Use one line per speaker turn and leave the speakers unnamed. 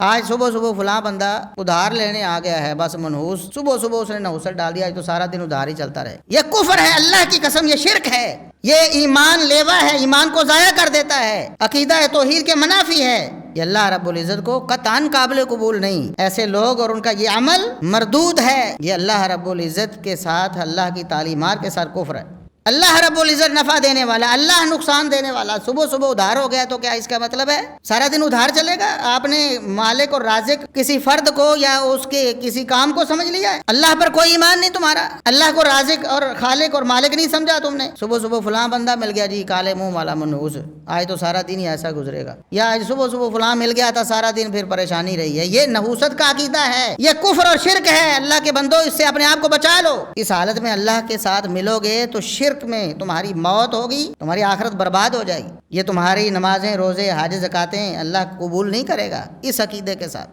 آج صبح صبح فلاں بندہ ادھار لینے آ گیا ہے، بس منحوس، صبح صبح اس نے نحوست ڈال دیا، آج تو سارا دن ادھار ہی چلتا رہے. یہ کفر ہے، اللہ کی قسم یہ شرک ہے، یہ ایمان لیوا ہے، ایمان کو ضائع کر دیتا ہے، عقیدہ توحید کے منافی ہے. یہ اللہ رب العزت کو قطعاً قابل قبول نہیں. ایسے لوگ اور ان کا یہ عمل مردود ہے. یہ اللہ رب العزت کے ساتھ، اللہ کی تعلیمات کے ساتھ کفر ہے. اللہ رب العزت نفع دینے والا، اللہ نقصان دینے والا. صبح صبح ادھار ہو گیا تو کیا اس کا مطلب ہے سارا دن ادھار چلے گا؟ آپ نے مالک اور رازق کسی فرد کو یا اس کے کسی کام کو سمجھ لیا ہے؟ اللہ پر کوئی ایمان نہیں تمہارا، اللہ کو رازق اور خالق اور مالک نہیں سمجھا تم نے. صبح صبح فلاں بندہ مل گیا جی، کالے منہ والا منحوس، آج تو سارا دن ہی ایسا گزرے گا، یا آج صبح صبح فلاں مل گیا تھا، سارا دن پھر پریشانی رہی ہے. یہ نحوست کا عقیدہ ہے، یہ کفر اور شرک ہے. اللہ کے بندو اس سے اپنے آپ کو بچا لو. اس حالت میں اللہ کے ساتھ ملو گے تو شرک میں تمہاری موت ہوگی، تمہاری آخرت برباد ہو جائے گی. یہ تمہاری نمازیں، روزے، حج، زکاتیں اللہ قبول نہیں کرے گا اس عقیدے کے ساتھ.